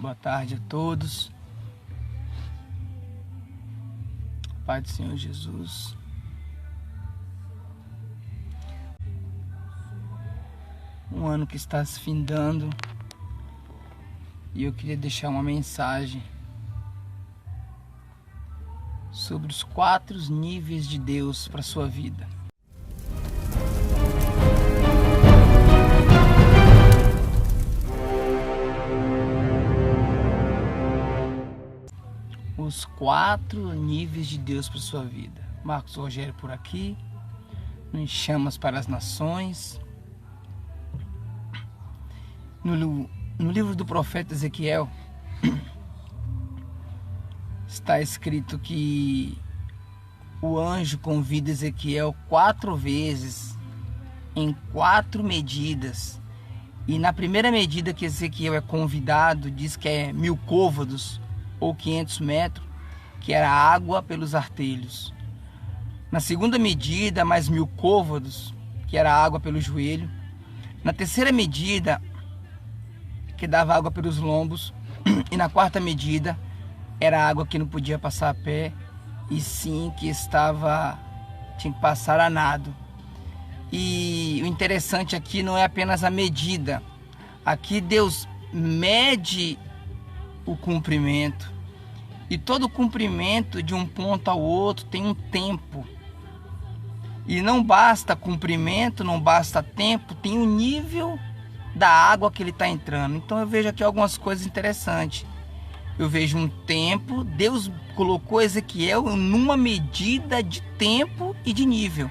Boa tarde a todos. Pai do Senhor Jesus. Um ano que está se findando e eu queria deixar uma mensagem sobre os 4 níveis de Deus para a sua vida. Os 4 níveis de Deus para a sua vida. Marcos Rogério por aqui, nos chamas para as nações. No livro do profeta Ezequiel está escrito que o anjo convida Ezequiel 4 vezes, em 4 medidas. E na primeira medida que Ezequiel é convidado, diz que é 1000 côvados, ou 500 metros, que era água pelos artelhos. Na segunda medida, mais 1000 côvados, que era água pelo joelho. Na terceira medida, que dava água pelos lombos. E na quarta medida, era água que não podia passar a pé, e sim que tinha que passar a nado. E o interessante aqui não é apenas a medida. Aqui Deus mede o comprimento. E todo comprimento de um ponto ao outro tem um tempo. E não basta comprimento, não basta tempo, tem um nível da água que ele está entrando. Então eu vejo aqui algumas coisas interessantes. Eu vejo um tempo, Deus colocou Ezequiel numa medida de tempo e de nível.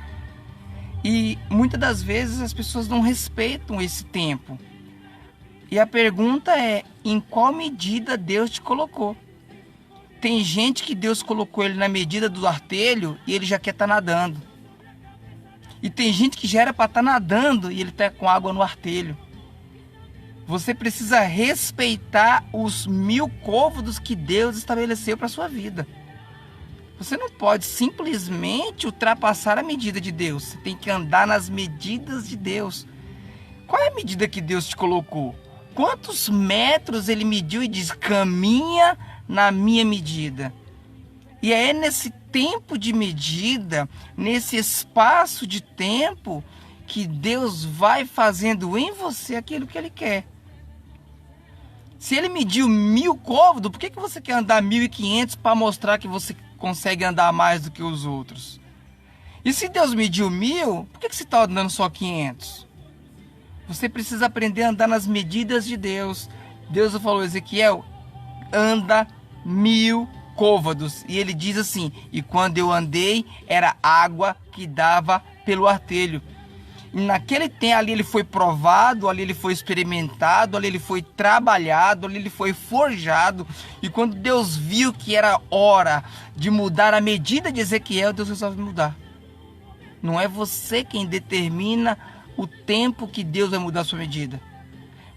E muitas das vezes as pessoas não respeitam esse tempo. E a pergunta é, em qual medida Deus te colocou? Tem gente que Deus colocou ele na medida do artelho e ele já quer estar nadando. E tem gente que já era para estar nadando e ele está com água no artelho. Você precisa respeitar os 1000 côvados que Deus estabeleceu para a sua vida. Você não pode simplesmente ultrapassar a medida de Deus. Você tem que andar nas medidas de Deus. Qual é a medida que Deus te colocou? Quantos metros ele mediu e diz, caminha na minha medida? E é nesse tempo de medida, nesse espaço de tempo, que Deus vai fazendo em você aquilo que Ele quer. Se Ele mediu 1000 côvados, por que você quer andar 1500 para mostrar que você consegue andar mais do que os outros? E se Deus mediu 1000, por que você está andando só 500? Você precisa aprender a andar nas medidas de Deus. Deus falou, Ezequiel, anda 1000 côvados. E ele diz assim, e quando eu andei, era água que dava pelo artelho. E naquele tempo, ali ele foi provado, ali ele foi experimentado, ali ele foi trabalhado, ali ele foi forjado. E quando Deus viu que era hora de mudar a medida de Ezequiel, Deus resolve mudar. Não é você quem determina o tempo que Deus vai mudar a sua medida.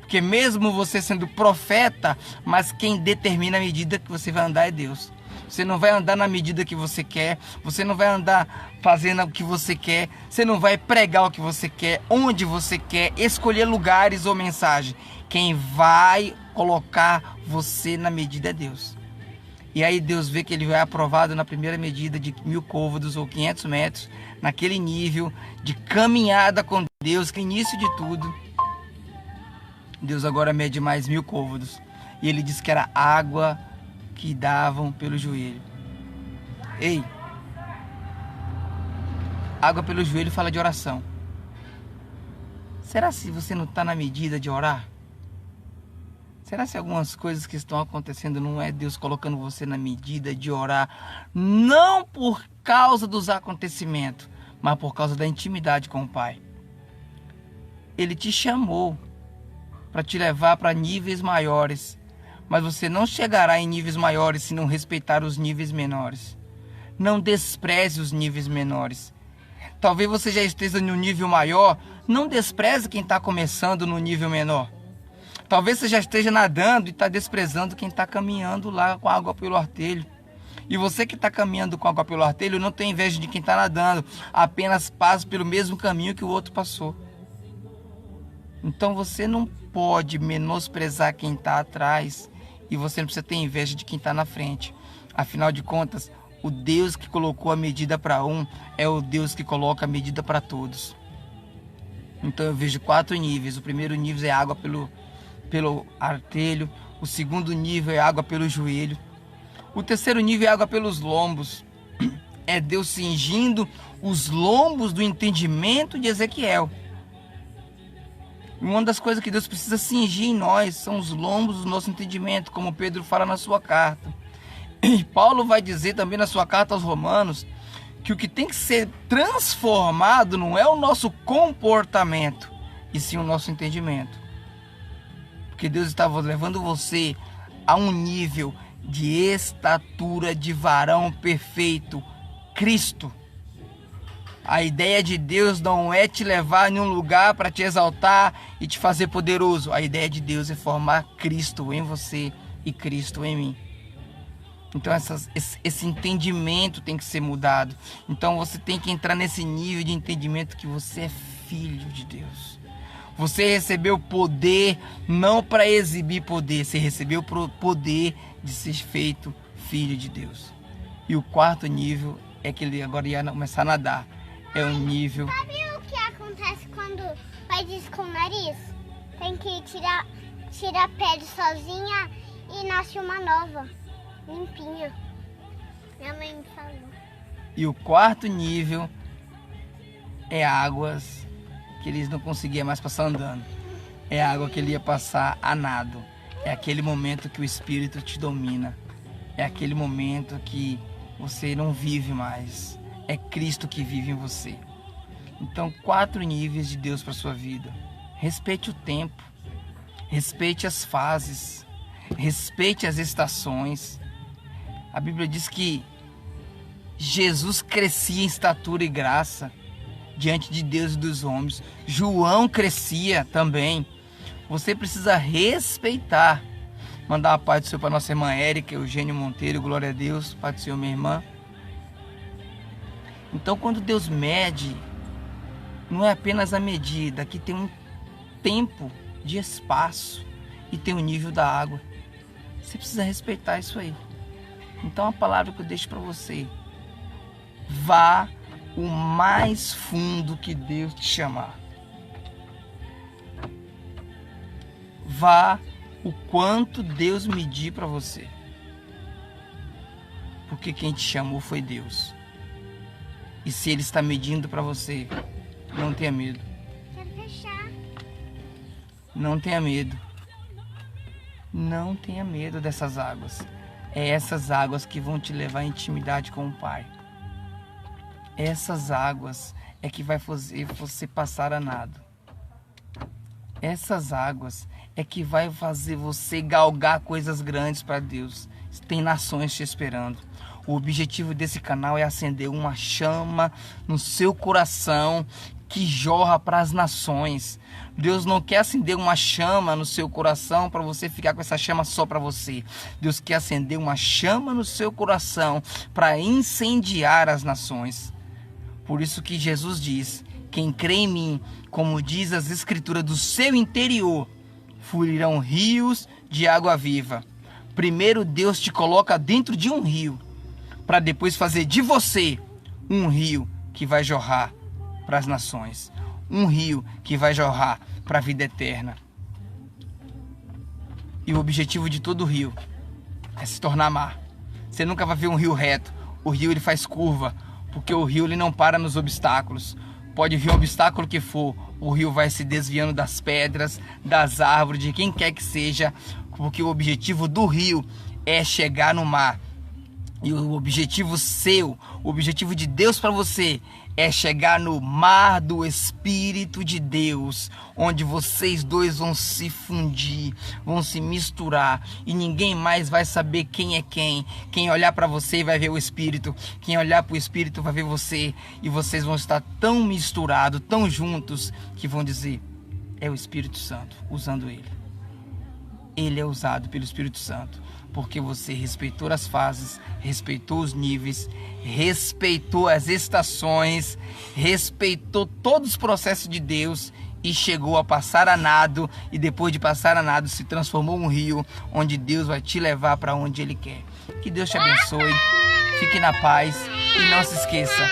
Porque mesmo você sendo profeta, mas quem determina a medida que você vai andar é Deus. Você não vai andar na medida que você quer, você não vai andar fazendo o que você quer, você não vai pregar o que você quer, onde você quer, escolher lugares ou mensagem. Quem vai colocar você na medida é Deus. E aí Deus vê que ele vai aprovado na primeira medida de 1000 côvados ou 500 metros, naquele nível de caminhada com Deus, que é o início de tudo. Deus agora mede mais 1000 côvados. E ele disse que era água que davam pelo joelho. Ei, água pelo joelho fala de oração. Será se você não está na medida de orar? Será se algumas coisas que estão acontecendo não é Deus colocando você na medida de orar? Não por causa dos acontecimentos, mas por causa da intimidade com o Pai. Ele te chamou para te levar para níveis maiores, mas você não chegará em níveis maiores se não respeitar os níveis menores. Não despreze os níveis menores. Talvez você já esteja no nível maior, não despreze quem está começando no nível menor. Talvez você já esteja nadando e está desprezando quem está caminhando lá com água pelo artelho. E você que está caminhando com água pelo artelho, não tem inveja de quem está nadando, apenas passa pelo mesmo caminho que o outro passou. Então você não pode menosprezar quem está atrás E você não precisa ter inveja de quem está na frente. Afinal de contas, o Deus que colocou a medida para um é o Deus que coloca a medida para todos. Então eu vejo 4 níveis. O primeiro nível é água pelo artelho. O segundo nível é água pelo joelho. O terceiro nível é água pelos lombos. É Deus cingindo os lombos do entendimento de Ezequiel. Uma das coisas que Deus precisa cingir em nós são os lombos do nosso entendimento, como Pedro fala na sua carta. E Paulo vai dizer também na sua carta aos Romanos que o que tem que ser transformado não é o nosso comportamento, e sim o nosso entendimento. Porque Deus estava levando você a um nível de estatura de varão perfeito, Cristo. A ideia de Deus não é te levar em um lugar para te exaltar e te fazer poderoso. A ideia de Deus é formar Cristo em você e Cristo em mim. Então esse entendimento tem que ser mudado. Então você tem que entrar nesse nível de entendimento que você é filho de Deus. Você recebeu poder não para exibir poder, você recebeu o poder de ser feito filho de Deus. E o quarto nível é que ele agora ia começar a nadar. É um nível... Sabe o que acontece quando vai disso com o nariz? Tem que tirar a pele sozinha e nasce uma nova, limpinha. Minha mãe me falou. E o quarto nível é águas que eles não conseguiam mais passar andando. É água que ele ia passar a nado. É aquele momento que o Espírito te domina. É aquele momento que você não vive mais. É Cristo que vive em você. Então, 4 níveis de Deus para sua vida. Respeite o tempo. Respeite as fases. Respeite as estações. A Bíblia diz que Jesus crescia em estatura e graça diante de Deus e dos homens. João crescia também. Você precisa respeitar. Mandar uma paz do Senhor para nossa irmã Érica, Eugênio Monteiro, glória a Deus. Paz do Senhor, minha irmã. Então, quando Deus mede, não é apenas a medida, aqui tem um tempo de espaço e tem o nível da água. Você precisa respeitar isso aí. Então, a palavra que eu deixo para você: vá o mais fundo que Deus te chamar. Vá o quanto Deus medir para você. Porque quem te chamou foi Deus. E se Ele está medindo para você, não tenha medo. Quero fechar. Não tenha medo. Não tenha medo dessas águas. É essas águas que vão te levar à intimidade com o Pai. Essas águas é que vai fazer você passar a nado. Essas águas é que vai fazer você galgar coisas grandes para Deus. Tem nações te esperando. O objetivo desse canal é acender uma chama no seu coração que jorra para as nações. Deus não quer acender uma chama no seu coração para você ficar com essa chama só para você. Deus quer acender uma chama no seu coração para incendiar as nações. Por isso que Jesus diz: quem crê em mim, como diz as escrituras, do seu interior fluirão rios de água viva. Primeiro Deus te coloca dentro de um rio, para depois fazer de você um rio que vai jorrar para as nações. Um rio que vai jorrar para a vida eterna. E o objetivo de todo rio é se tornar mar. Você nunca vai ver um rio reto. O rio ele faz curva, porque o rio ele não para nos obstáculos. Pode vir o obstáculo que for, o rio vai se desviando das pedras, das árvores, de quem quer que seja, porque o objetivo do rio é chegar no mar. E o objetivo seu, o objetivo de Deus para você é chegar no mar do Espírito de Deus, onde vocês dois vão se fundir, vão se misturar e ninguém mais vai saber quem é quem. Quem olhar para você vai ver o Espírito, quem olhar para o Espírito vai ver você, e vocês vão estar tão misturados, tão juntos, que vão dizer: é o Espírito Santo usando ele. Ele é usado pelo Espírito Santo, porque você respeitou as fases, respeitou os níveis, respeitou as estações, respeitou todos os processos de Deus e chegou a passar a nado, e depois de passar a nado se transformou em um rio, onde Deus vai te levar para onde Ele quer. Que Deus te abençoe, fique na paz e não se esqueça,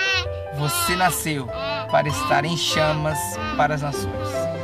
você nasceu para estar em chamas para as nações.